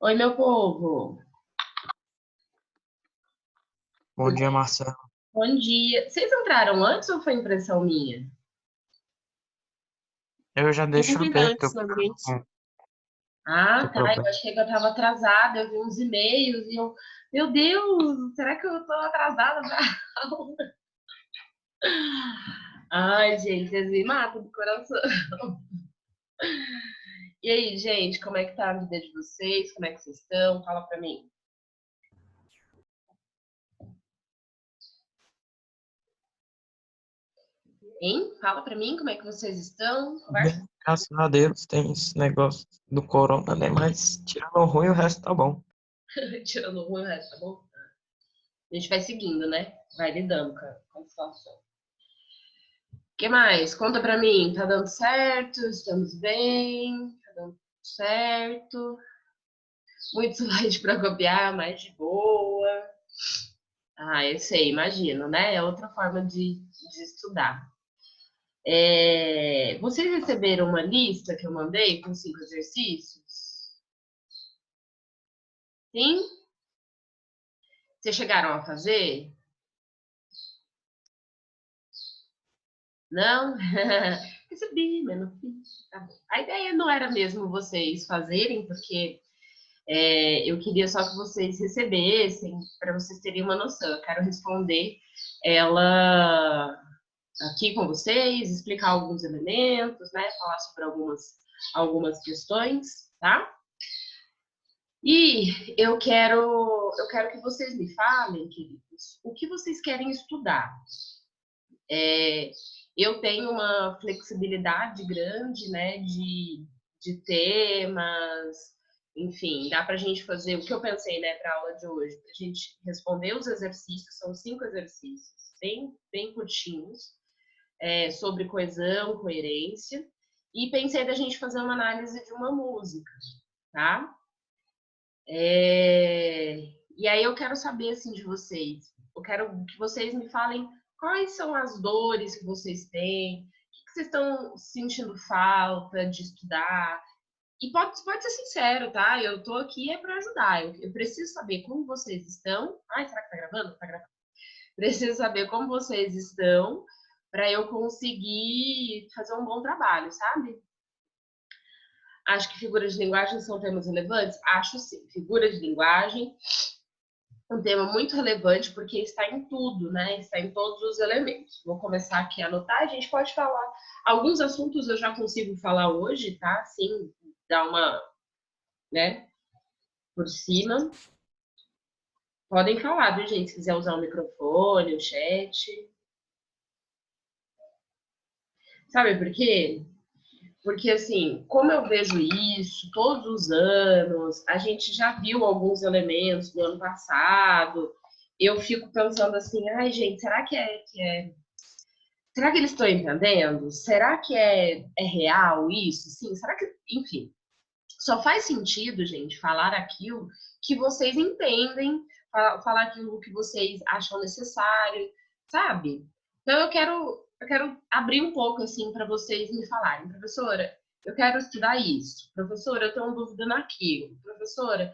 Oi, meu povo. Bom dia, Marcelo. Bom dia. Vocês entraram antes ou foi impressão minha? Eu já deixo Sempre aberto, antes, normalmente. não Ah, tem tá. Eu problema. achei que eu tava atrasada. Eu vi uns e-mails e eu, meu Deus, será que eu tô atrasada pra aula? Ai, gente, vocês me matam do coração. E aí, gente, como é que tá a vida de vocês? Como é que vocês estão? Fala pra mim. Hein? Fala pra mim como é que vocês estão. Conversa. Bem, graças a Deus, tem esse negócio do corona, né? Mas tirando o ruim, o resto tá bom. Tirando o ruim, o resto, tá bom? A gente vai seguindo, né? Vai lidando com a situação. O que mais? Conta pra mim. Tá dando certo? Estamos bem? Tá dando certo? Muito slide pra copiar, mais de boa. Ah, eu sei, imagino, né? É outra forma de estudar. Vocês receberam uma lista que eu mandei com 5 exercícios? Sim? Vocês chegaram a fazer? Não? Recebi, mas não fiz. Tá bom. A ideia não era mesmo vocês fazerem, porque eu queria só que vocês recebessem, para vocês terem uma noção. Eu quero responder ela aqui com vocês, explicar alguns elementos, né? Falar sobre algumas questões, tá? E eu quero que vocês me falem, queridos, o que vocês querem estudar. Eu tenho uma flexibilidade grande, né, de temas, enfim, dá para a gente fazer o que eu pensei, né, para a aula de hoje, para a gente responder os exercícios, são 5 exercícios, bem curtinhos, sobre coesão, coerência, e pensei da gente fazer uma análise de uma música, tá? E aí eu quero saber, assim, de vocês, eu quero que vocês me falem quais são as dores que vocês têm, o que vocês estão sentindo falta de estudar. E pode ser sincero, tá? Eu tô aqui para ajudar. Eu preciso saber como vocês estão. Ai, será que tá gravando? Tá gravando. Preciso saber como vocês estão para eu conseguir fazer um bom trabalho, sabe? Acho que figuras de linguagem são temas relevantes? Acho sim. Figuras de linguagem um tema muito relevante porque está em tudo, né? Está em todos os elementos. Vou começar aqui a anotar, a gente pode falar. Alguns assuntos eu já consigo falar hoje, tá? Sim, dar uma, né, por cima. Podem falar, viu, gente? Se quiser usar o microfone, o chat. Sabe por quê? Porque, assim, como eu vejo isso todos os anos, a gente já viu alguns elementos do ano passado, eu fico pensando assim, ai, gente, será que eles estão entendendo? Será que é real isso? Sim, será que, enfim, só faz sentido, gente, falar aquilo que vocês entendem, falar aquilo que vocês acham necessário, sabe? Então eu quero abrir um pouco assim para vocês me falarem, professora, eu quero estudar isso. Professora, eu tenho dúvida naquilo. Professora,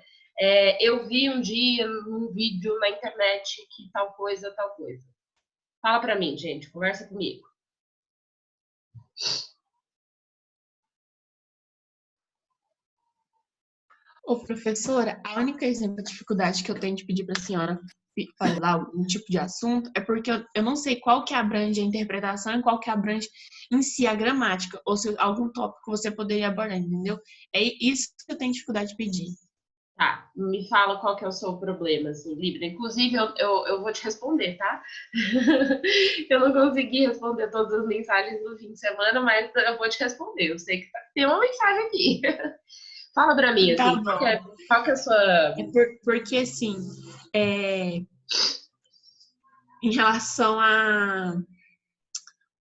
eu vi um dia num vídeo na internet que tal coisa, tal coisa. Fala para mim, gente, conversa comigo. Ô, professora, a única exemplo de dificuldade que eu tenho de pedir para a senhora falar um tipo de assunto é porque eu não sei qual que abrange a interpretação e qual que abrange em si a gramática, ou se algum tópico que você poderia abordar, entendeu? É isso que eu tenho dificuldade de pedir. Tá, me fala qual que é o seu problema, assim, Libra. Inclusive, eu vou te responder, tá? Eu não consegui responder todas as mensagens do fim de semana, mas eu vou te responder. Eu sei que tem uma mensagem aqui. Fala pra mim, Tá assim, bom. qual que é a sua... Porque, assim, em relação a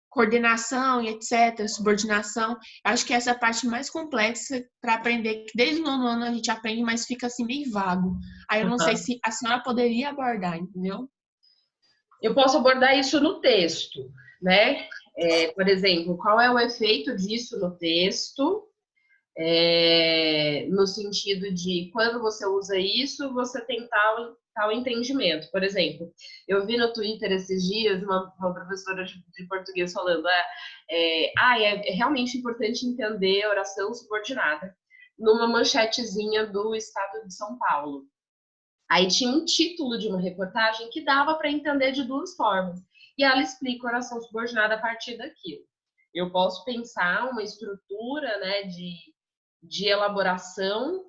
coordenação e etc., subordinação, acho que essa é a parte mais complexa para aprender, que desde o nono ano a gente aprende, mas fica assim meio vago. Aí eu não sei se a senhora poderia abordar, entendeu? Eu posso abordar isso no texto, né? Por exemplo, qual é o efeito disso no texto? No sentido de quando você usa isso, você tem tal entendimento. Por exemplo, eu vi no Twitter esses dias uma professora de português falando é realmente importante entender oração subordinada numa manchetezinha do Estado de São Paulo. Aí tinha um título de uma reportagem que dava para entender de duas formas. E ela explica oração subordinada a partir daquilo. Eu posso pensar uma estrutura, né, de elaboração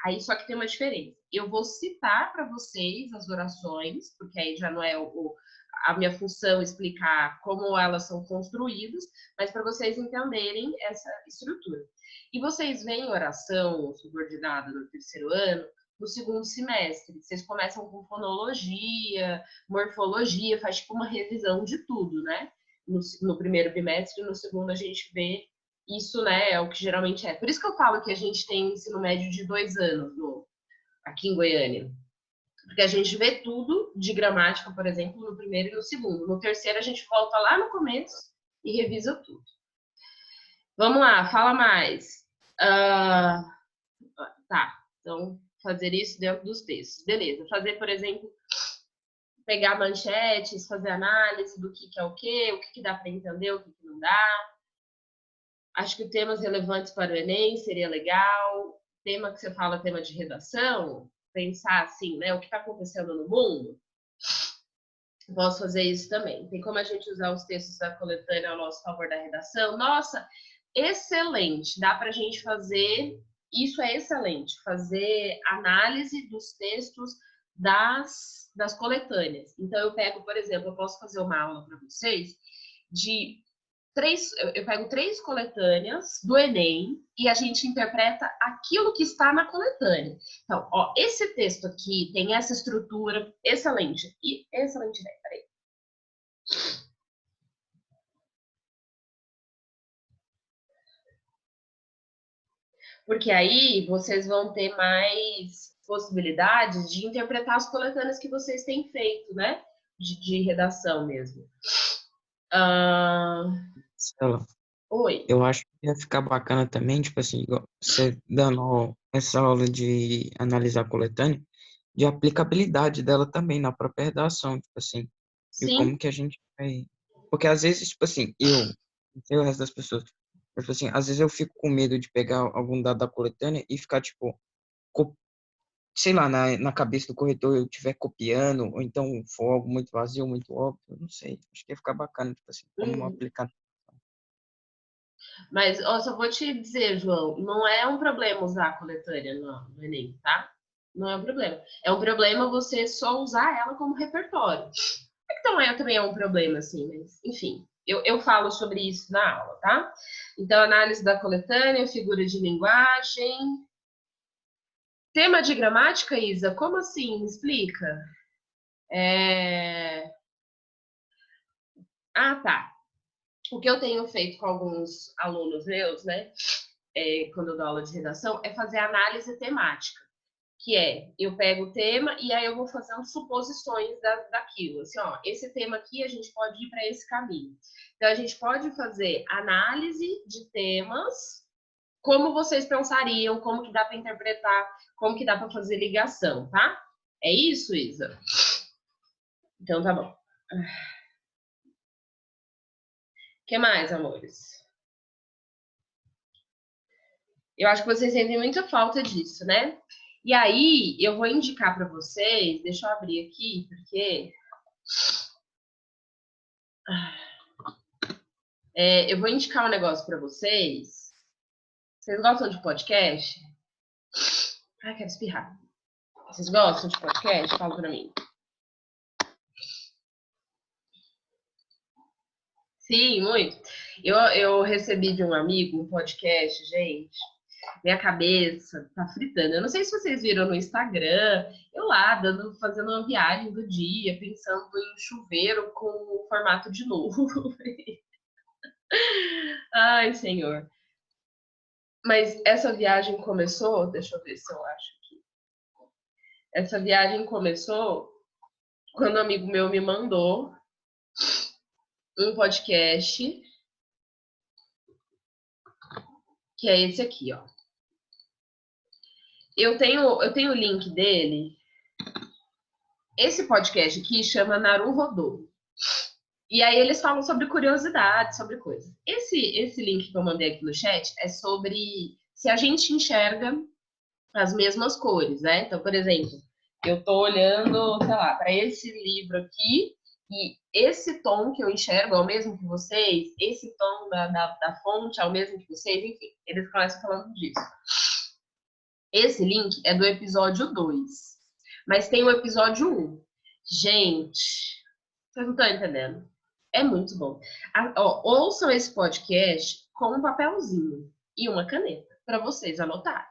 aí só que tem uma diferença. Eu vou citar para vocês as orações, porque aí já não é a minha função explicar como elas são construídas, mas para vocês entenderem essa estrutura. E vocês veem oração subordinada no terceiro ano, no segundo semestre. Vocês começam com fonologia, morfologia, faz tipo uma revisão de tudo, né? No primeiro bimestre, no segundo a gente vê isso, né? É o que geralmente é. Por isso que eu falo que a gente tem ensino médio de 2 anos aqui em Goiânia. Porque a gente vê tudo de gramática, por exemplo, no primeiro e no segundo. No terceiro a gente volta lá no começo e revisa tudo. Vamos lá, fala mais. Tá, então fazer isso dentro dos textos. Beleza, fazer, por exemplo, pegar manchetes, fazer análise do que é o que dá para entender, o que não dá. Acho que temas relevantes para o Enem seria legal. Tema que você fala, tema de redação, pensar assim, né, o que está acontecendo no mundo. Posso fazer isso também. Tem como a gente usar os textos da coletânea ao nosso favor da redação? Nossa, excelente! Dá para a gente fazer... Isso é excelente, fazer análise dos textos das coletâneas. Então, eu pego, por exemplo, eu posso fazer uma aula para vocês eu pego 3 coletâneas do Enem e a gente interpreta aquilo que está na coletânea. Então, ó, esse texto aqui tem essa estrutura excelente. E excelente ideia, peraí. Porque aí vocês vão ter mais possibilidades de interpretar as coletâneas que vocês têm feito, né? De redação mesmo. Oi. Eu acho que ia ficar bacana também, tipo assim, você dando essa aula de analisar a coletânea, de aplicabilidade dela também na própria redação, tipo assim, e como Sim. que a gente vai... Porque às vezes, tipo assim, não sei o resto das pessoas, mas, tipo assim, às vezes eu fico com medo de pegar algum dado da coletânea e ficar, tipo, sei lá, na cabeça do corretor eu estiver copiando, ou então for algo muito vazio, muito óbvio, eu não sei. Acho que ia ficar bacana, tipo assim, como aplicar. Mas ó, só vou te dizer, João, não é um problema usar a coletânea no Enem, tá? Não é um problema. É um problema você só usar ela como repertório. Então também é um problema, assim, mas enfim, eu falo sobre isso na aula, tá? Então, análise da coletânea, figura de linguagem. Tema de gramática, Isa? Como assim? Me explica. Ah, tá. O que eu tenho feito com alguns alunos meus, né, quando eu dou aula de redação, é fazer análise temática. Que eu pego o tema e aí eu vou fazendo suposições daquilo. Assim, ó, esse tema aqui a gente pode ir para esse caminho. Então, a gente pode fazer análise de temas, como vocês pensariam, como que dá para interpretar, como que dá para fazer ligação, tá? É isso, Isa? Então, tá bom. O que mais, amores? Eu acho que vocês sentem muita falta disso, né? E aí, eu vou indicar para vocês, deixa eu abrir aqui, porque... eu vou indicar um negócio para vocês. Vocês gostam de podcast? Ai, quero espirrar. Vocês gostam de podcast? Fala para mim. Sim, muito. Eu recebi de um amigo um podcast, gente. Minha cabeça tá fritando. Eu não sei se vocês viram no Instagram, eu lá, fazendo uma viagem do dia, pensando em chuveiro com o formato de nuvem. Ai, senhor. Mas essa viagem começou, deixa eu ver se eu acho aqui. Essa viagem começou quando um amigo meu me mandou um podcast que é esse aqui, ó. Eu tenho o link dele. Esse podcast aqui chama Naru Rodô. E aí eles falam sobre curiosidade, sobre coisas. Esse link que eu mandei aqui no chat é sobre se a gente enxerga as mesmas cores, né? Então, por exemplo, eu tô olhando, sei lá, para esse livro aqui, e esse tom que eu enxergo é o mesmo que vocês, esse tom da fonte é o mesmo que vocês, enfim, eles começam falando disso. Esse link é do episódio 2, mas tem o episódio 1. Gente, vocês não estão entendendo. É muito bom. Ouçam esse podcast com um papelzinho e uma caneta para vocês anotarem.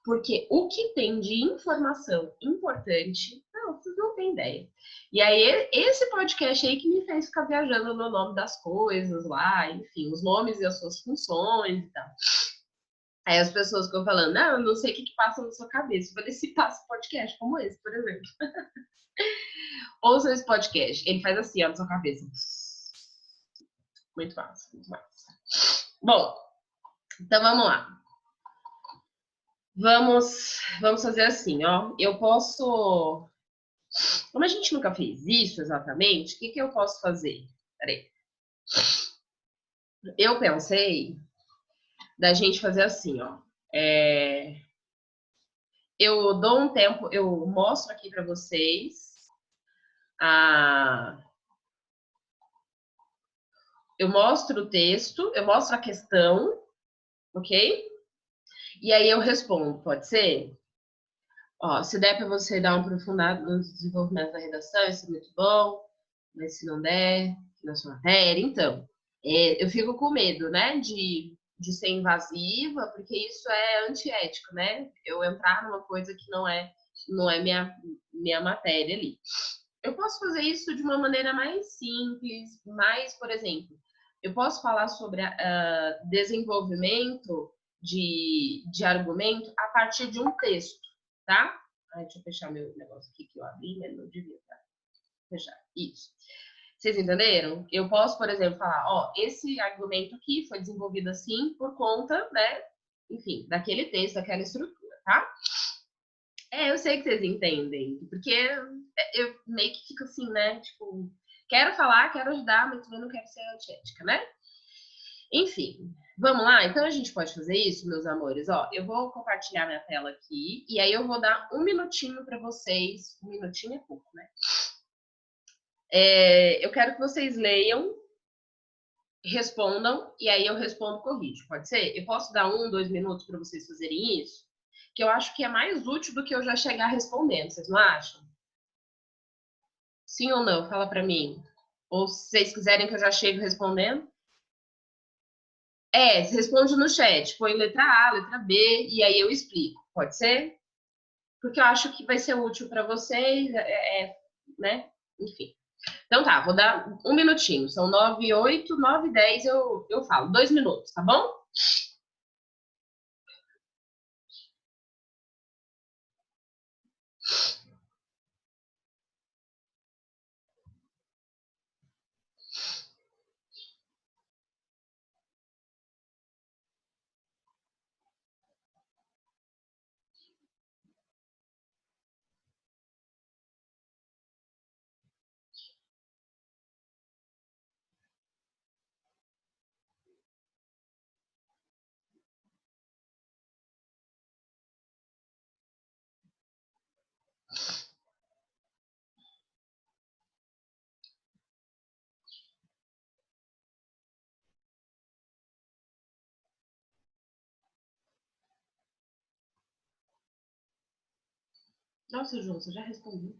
Porque o que tem de informação importante, não, vocês não têm ideia. E aí, esse podcast aí que me fez ficar viajando no nome das coisas lá, enfim, os nomes e as suas funções e tal. Aí as pessoas ficam falando, não, eu não sei o que passa na sua cabeça. Eu falei, se passa podcast como esse, por exemplo. Ouça esse podcast. Ele faz assim, ó, na sua cabeça. Muito massa, muito massa. Bom, então vamos lá. Vamos fazer assim, ó. Eu posso... Como a gente nunca fez isso exatamente, o que eu posso fazer? Peraí. Eu pensei da gente fazer assim, ó. Eu dou um tempo, eu mostro aqui para vocês eu mostro o texto, eu mostro a questão, ok? E aí eu respondo, pode ser? Ó, se der para você dar um aprofundado no desenvolvimento da redação, isso é muito bom. Mas se não der, na sua matéria, então. Eu fico com medo, né, de ser invasiva, porque isso é antiético, né? Eu entrar numa coisa que não é minha matéria ali. Eu posso fazer isso de uma maneira mais simples, mais, por exemplo, eu posso falar sobre desenvolvimento de argumento a partir de um texto, tá? Deixa eu fechar meu negócio aqui que eu abri, né? Não devia fechar. Isso. Vocês entenderam? Eu posso, por exemplo, falar, ó, esse argumento aqui foi desenvolvido assim por conta, né? Enfim, daquele texto, daquela estrutura, tá? Eu sei que vocês entendem, porque eu meio que fico assim, né? Tipo, quero falar, quero ajudar, mas também não quero ser antiética, né? Enfim, vamos lá? Então a gente pode fazer isso, meus amores. Ó, eu vou compartilhar minha tela aqui e aí eu vou dar um minutinho para vocês. Um minutinho é pouco, né? Eu quero que vocês leiam, respondam e aí eu respondo e corrijo. Pode ser? Eu posso dar 1, 2 minutos para vocês fazerem isso? Que eu acho que é mais útil do que eu já chegar respondendo. Vocês não acham? Sim ou não? Fala para mim. Ou se vocês quiserem que eu já chegue respondendo? Responde no chat. Põe letra A, letra B, e aí eu explico. Pode ser? Porque eu acho que vai ser útil para vocês, né? Enfim. Então tá, vou dar um minutinho. São 9h08, 9h10 eu falo. 2 minutos, tá bom? Nossa, João, você já respondeu.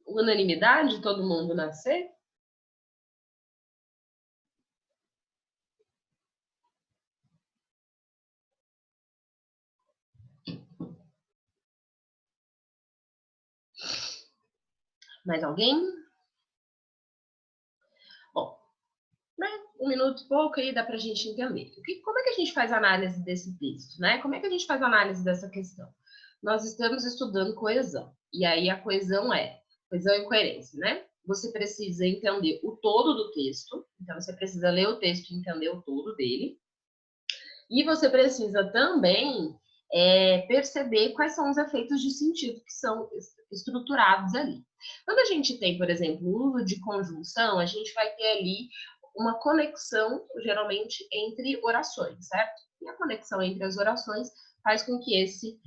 Unanimidade? Todo mundo nascer? Mais alguém? Bom, né? 1 minuto e pouco aí dá para a gente entender. Como é que a gente faz análise desse texto, né? Como é que a gente faz análise dessa questão? Nós estamos estudando coesão. E aí a coesão é coesão e coerência, né? Você precisa entender o todo do texto. Então, você precisa ler o texto e entender o todo dele. E você precisa também perceber quais são os efeitos de sentido que são estruturados ali. Quando a gente tem, por exemplo, o uso de conjunção, a gente vai ter ali uma conexão, geralmente, entre orações, certo? E a conexão entre as orações faz com que esse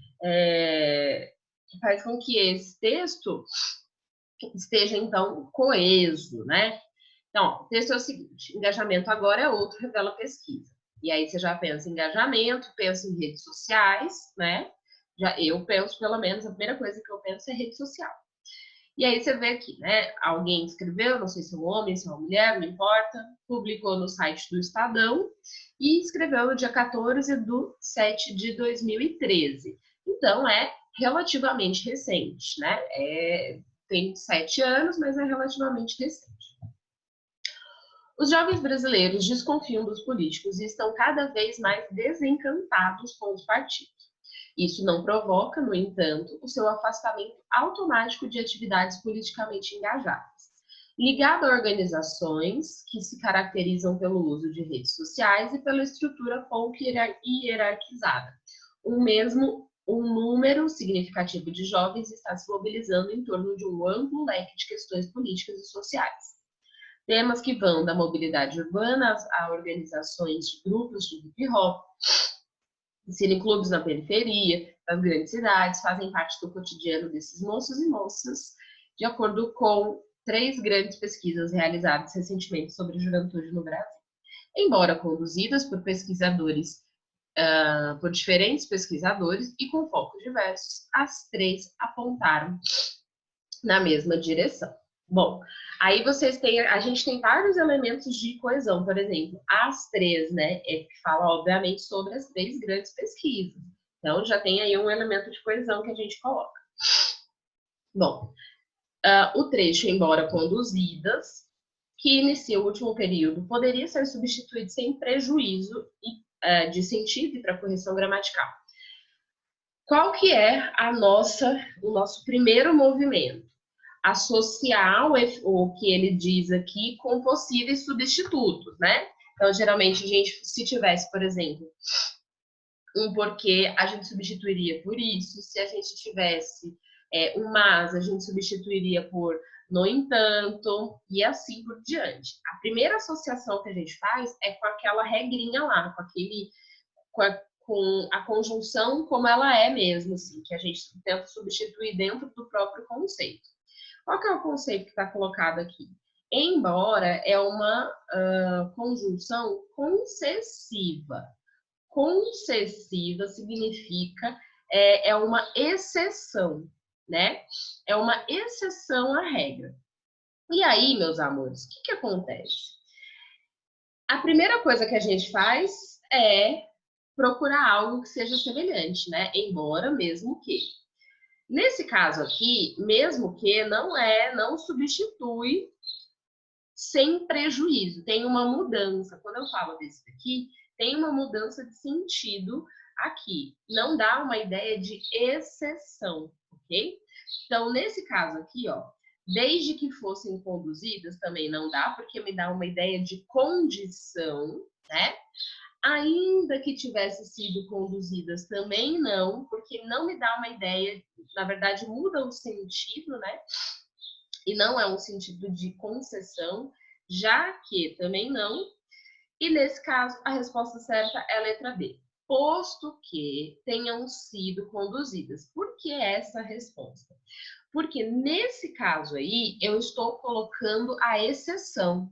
texto esteja, então, coeso, né? Então, ó, o texto é o seguinte: engajamento agora é outro, revela pesquisa. E aí você já pensa em engajamento, pensa em redes sociais, né? Eu penso, pelo menos, a primeira coisa que eu penso é rede social. E aí você vê aqui, né? Alguém escreveu, não sei se é um homem, se é uma mulher, não importa, publicou no site do Estadão e escreveu no dia 14/7/2013. Então, é relativamente recente, né? Tem 7 anos, mas é relativamente recente. Os jovens brasileiros desconfiam dos políticos e estão cada vez mais desencantados com os partidos. Isso não provoca, no entanto, o seu afastamento automático de atividades politicamente engajadas. Ligado a organizações que se caracterizam pelo uso de redes sociais e pela estrutura pouco hierarquizada. Um número significativo de jovens está se mobilizando em torno de um amplo leque de questões políticas e sociais. Temas que vão da mobilidade urbana a organizações de grupos de hip hop, cineclubes na periferia, das grandes cidades, fazem parte do cotidiano desses moços e moças, de acordo com 3 grandes pesquisas realizadas recentemente sobre juventude no Brasil. Embora conduzidas por por diferentes pesquisadores e com focos diversos, as 3 apontaram na mesma direção. Bom, aí a gente tem vários elementos de coesão, por exemplo, as 3, né, que fala, obviamente, sobre as 3 grandes pesquisas. Então, já tem aí um elemento de coesão que a gente coloca. Bom, o trecho, embora conduzidas, que inicia o último período, poderia ser substituído sem prejuízo de sentido e para correção gramatical. Qual que é o nosso primeiro movimento? Associar o que ele diz aqui com possíveis substitutos, né? Então, geralmente, se tivesse, por exemplo, um porquê, a gente substituiria por isso. Se a gente tivesse um mas, a gente substituiria por no entanto, e assim por diante. A primeira associação que a gente faz é com aquela regrinha lá, com a conjunção como ela é mesmo, assim, que a gente tenta substituir dentro do próprio conceito. Qual que é o conceito que está colocado aqui? Embora é uma conjunção concessiva. Concessiva significa é uma exceção, né? É uma exceção à regra. E aí, meus amores, o que acontece? A primeira coisa que a gente faz é procurar algo que seja semelhante, né? Embora, mesmo que. Nesse caso aqui, mesmo que não substitui sem prejuízo, tem uma mudança. Quando eu falo desse aqui, tem uma mudança de sentido aqui. Não dá uma ideia de exceção, ok? Então, nesse caso aqui, ó, desde que fossem conduzidas, também não dá, porque me dá uma ideia de condição, né? Ainda que tivesse sido conduzidas, também não, porque não me dá uma ideia, na verdade, muda o sentido, né? E não é um sentido de concessão, já que também não. E nesse caso, a resposta certa é a letra B. Posto que tenham sido conduzidas. Por que essa resposta? Porque nesse caso aí, eu estou colocando a exceção.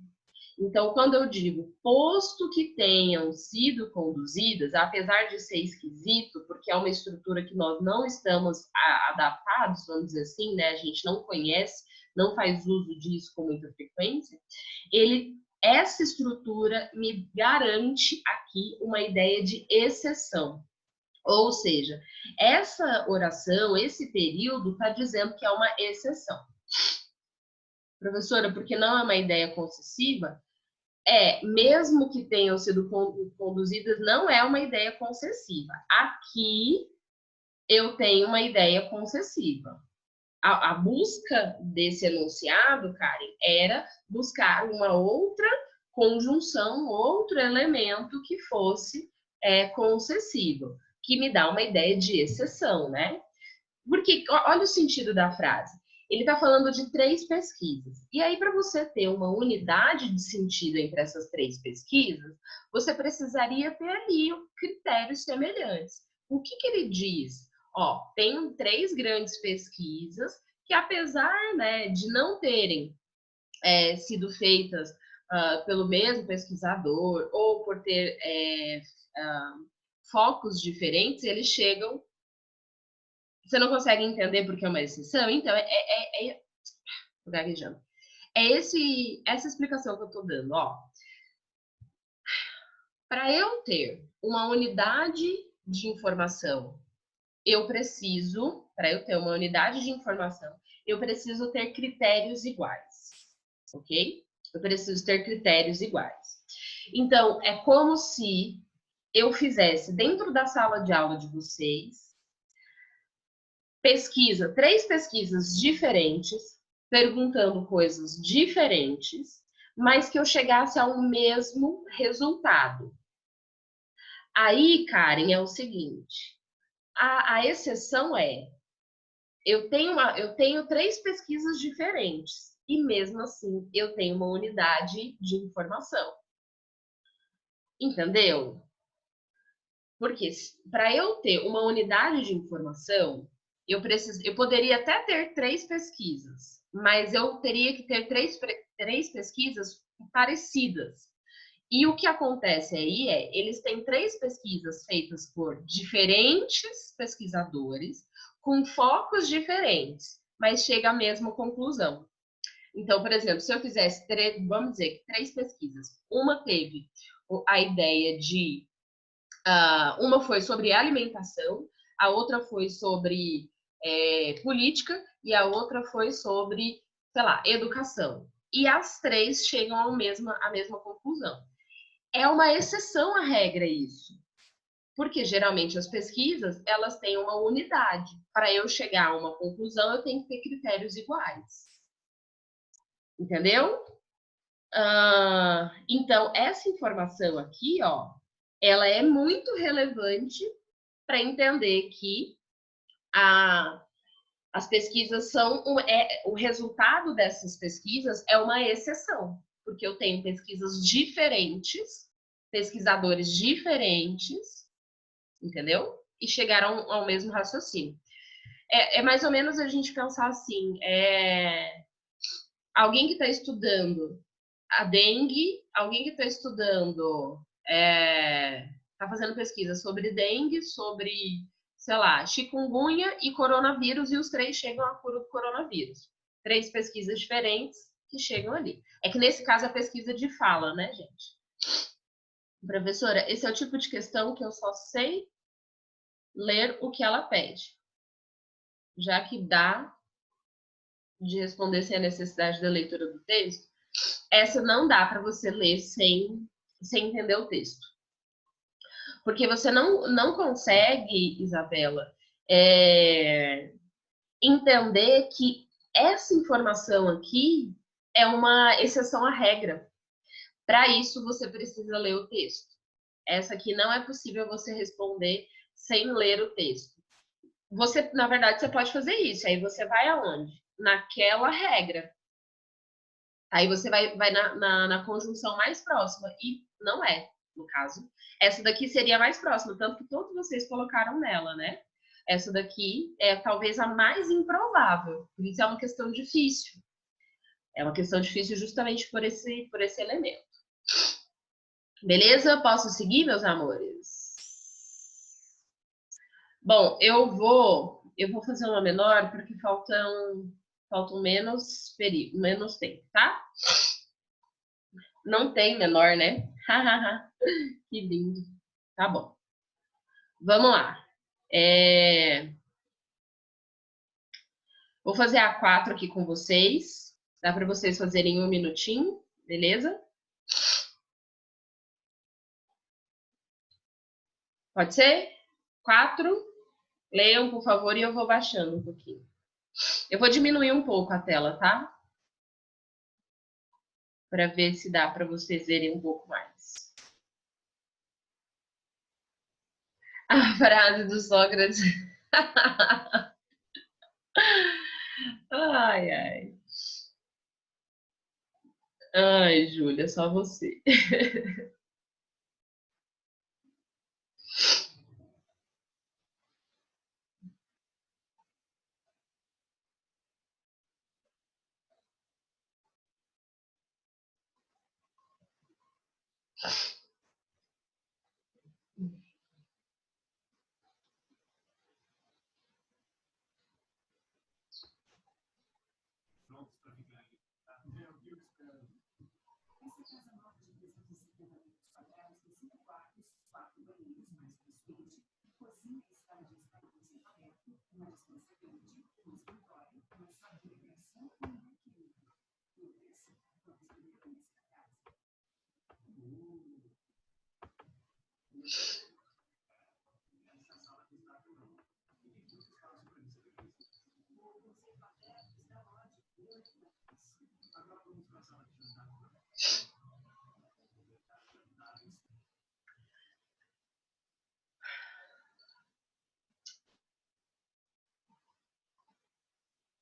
Então, quando eu digo posto que tenham sido conduzidas, apesar de ser esquisito, porque é uma estrutura que nós não estamos adaptados, vamos dizer assim, né? A gente não conhece, não faz uso disso com muita frequência, essa estrutura me garante aqui uma ideia de exceção. Ou seja, essa oração, esse período está dizendo que é uma exceção. Professora, porque não é uma ideia concessiva? Mesmo que tenham sido conduzidas, não é uma ideia concessiva. Aqui eu tenho uma ideia concessiva. A busca desse enunciado, Karen, era buscar uma outra conjunção, outro elemento que fosse concessivo, que me dá uma ideia de exceção, né? Porque olha o sentido da frase. Ele está falando de 3 pesquisas. E aí, para você ter uma unidade de sentido entre essas 3 pesquisas, você precisaria ter ali critérios semelhantes. O que ele diz? Tem 3 grandes pesquisas que, apesar, né, de não terem sido feitas pelo mesmo pesquisador ou por ter focos diferentes, eles chegam. Você não consegue entender porque é uma exceção? Então, tô gaguejando. Essa explicação que eu estou dando, Para eu ter uma unidade de informação, para eu ter uma unidade de informação, eu preciso ter critérios iguais, ok? Eu preciso ter critérios iguais. Então, é como se eu fizesse dentro da sala de aula de vocês, 3 pesquisas diferentes, perguntando coisas diferentes, mas que eu chegasse ao mesmo resultado. Aí, Karen, é o seguinte, a exceção eu tenho 3 pesquisas diferentes, e mesmo assim eu tenho uma unidade de informação. Entendeu? Porque para eu ter uma unidade de informação, eu poderia até ter 3 pesquisas, mas eu teria que ter 3 pesquisas parecidas. E o que acontece aí eles têm 3 pesquisas feitas por diferentes pesquisadores, com focos diferentes, mas chega à mesma conclusão. Então, por exemplo, se eu fizesse, vamos dizer, 3 pesquisas, uma teve a ideia de uma foi sobre alimentação, a outra foi sobre política e a outra foi sobre, sei lá, educação. E as 3 chegam à mesma conclusão. É uma exceção à regra isso. Porque geralmente as pesquisas, elas têm uma unidade. Para eu chegar a uma conclusão, eu tenho que ter critérios iguais. Entendeu? Então, essa informação aqui, ela é muito relevante para entender que as pesquisas são o resultado dessas pesquisas é uma exceção, porque eu tenho pesquisas diferentes, pesquisadores diferentes, entendeu? E chegaram ao mesmo raciocínio. É mais ou menos a gente pensar assim, alguém que está estudando a dengue, alguém que está estudando, está fazendo pesquisa sobre dengue, sobre, sei lá, chikungunya e coronavírus, e os 3 chegam à cura do coronavírus. 3 pesquisas diferentes que chegam ali. É que nesse caso a pesquisa de fala, né, gente? Professora, esse é o tipo de questão que eu só sei ler o que ela pede. Já que dá de responder sem a necessidade da leitura do texto, essa não dá para você ler sem entender o texto. Porque você não consegue, Isabela, entender que essa informação aqui é uma exceção à regra. Para isso, você precisa ler o texto. Essa aqui não é possível você responder sem ler o texto. Você, na verdade, você pode fazer isso. Aí você vai aonde? Naquela regra. Aí você vai na conjunção mais próxima. E não é, no caso. Essa daqui seria a mais próxima, tanto que todos vocês colocaram nela, né? Essa daqui é talvez a mais improvável. Por isso é uma questão difícil. É uma questão difícil justamente por esse elemento. Beleza? Posso seguir, meus amores? Bom, eu vou fazer uma menor porque faltam menos tempo, tá? Não tem menor, né? Que lindo. Tá bom. Vamos lá. Vou fazer a 4 aqui com vocês, Dá para vocês fazerem um minutinho, beleza? Pode ser? 4. Leiam, por favor, e eu vou baixando um pouquinho. Eu vou diminuir um pouco a tela, tá? Para ver se dá para vocês verem um pouco mais. A frase do Sócrates. Ai, ai. Ai, Júlia, só você.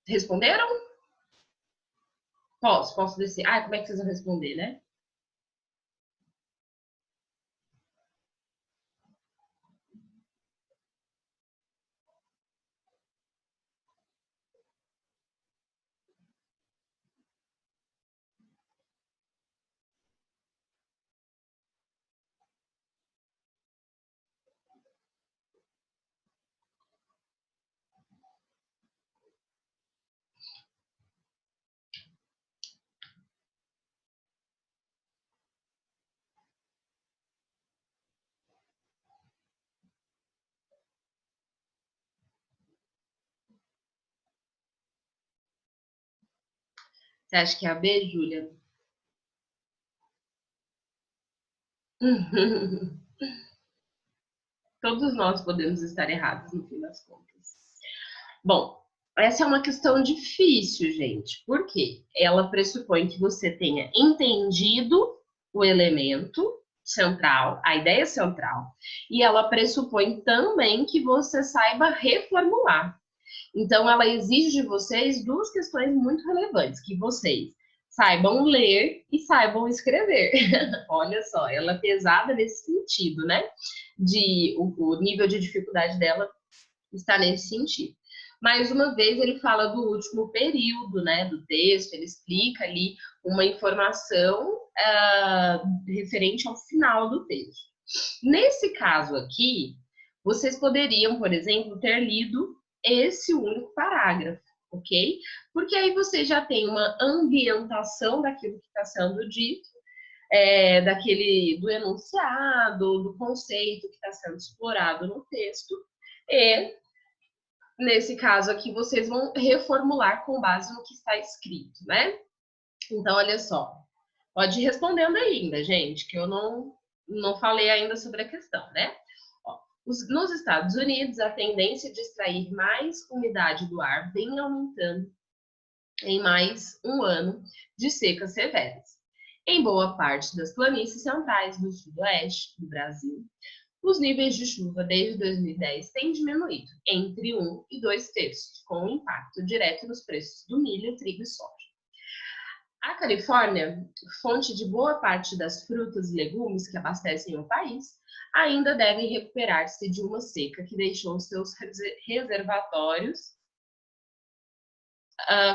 Responderam? Posso descer. Ah, como é que vocês vão responder, né? Você acha que é a B, Júlia? Todos nós podemos estar errados no fim das contas. Bom, essa é uma questão difícil, gente. Por quê? Ela pressupõe que você tenha entendido o elemento central, a ideia central, e ela pressupõe também que você saiba reformular. Então, ela exige de vocês duas questões muito relevantes, que vocês saibam ler e saibam escrever. Olha só, ela é pesada nesse sentido, né? O nível de dificuldade dela está nesse sentido. Mais uma vez, ele fala do último período, né, do texto, ele explica ali uma informação referente ao final do texto. Nesse caso aqui, vocês poderiam, por exemplo, ter lido esse único parágrafo, ok? Porque aí você já tem uma ambientação daquilo que está sendo dito, do enunciado, do conceito que está sendo explorado no texto, e nesse caso aqui, vocês vão reformular com base no que está escrito, né? Então, olha só. Pode ir respondendo ainda, gente, que eu não falei ainda sobre a questão, né? Ó, nos Estados Unidos, a tendência de extrair mais umidade do ar vem aumentando em mais um ano de secas severas. Em boa parte das planícies centrais do sudoeste do Brasil, os níveis de chuva desde 2010 têm diminuído entre 1 e 2 terços, com impacto direto nos preços do milho, trigo e soja. A Califórnia, fonte de boa parte das frutas e legumes que abastecem o país, ainda deve recuperar-se de uma seca que deixou seus reservatórios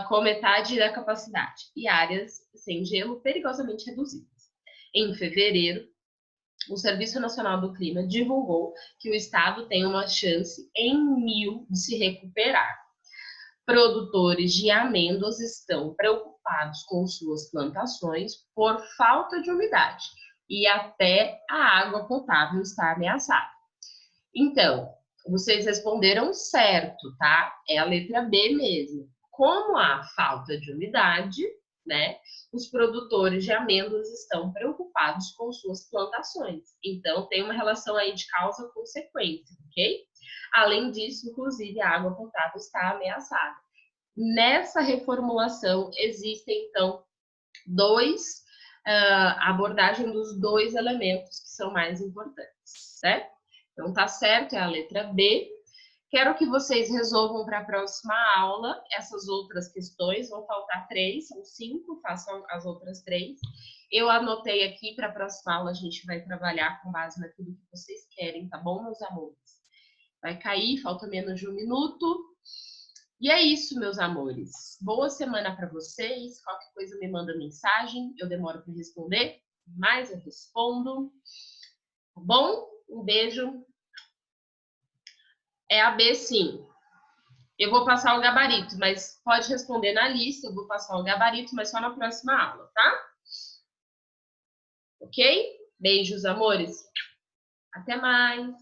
com metade da capacidade e áreas sem gelo perigosamente reduzidas. Em fevereiro, o Serviço Nacional do Clima divulgou que o estado tem uma chance em 1000 de se recuperar. Produtores de amêndoas estão preocupados com suas plantações por falta de umidade e até a água potável está ameaçada. Então, vocês responderam certo, tá? É a letra B mesmo. Como há falta de umidade, né? Os produtores de amêndoas estão preocupados com suas plantações. Então, tem uma relação aí de causa-consequência, ok? Além disso, inclusive, a água potável está ameaçada. Nessa reformulação, existem, então, a abordagem dos dois elementos que são mais importantes, certo? Então, tá certo, é a letra B. Quero que vocês resolvam para a próxima aula essas outras questões. Vão faltar 3, são 5, façam as outras 3. Eu anotei aqui para a próxima aula a gente vai trabalhar com base naquilo que vocês querem, tá bom, meus amores? Vai cair, falta menos de 1 minuto. E é isso, meus amores. Boa semana para vocês. Qualquer coisa me manda mensagem. Eu demoro para responder, mas eu respondo. Tá bom? Um beijo. É a B, sim. Eu vou passar o gabarito, mas pode responder na lista. Eu vou passar o gabarito, mas só na próxima aula, tá? Ok? Beijos, amores. Até mais.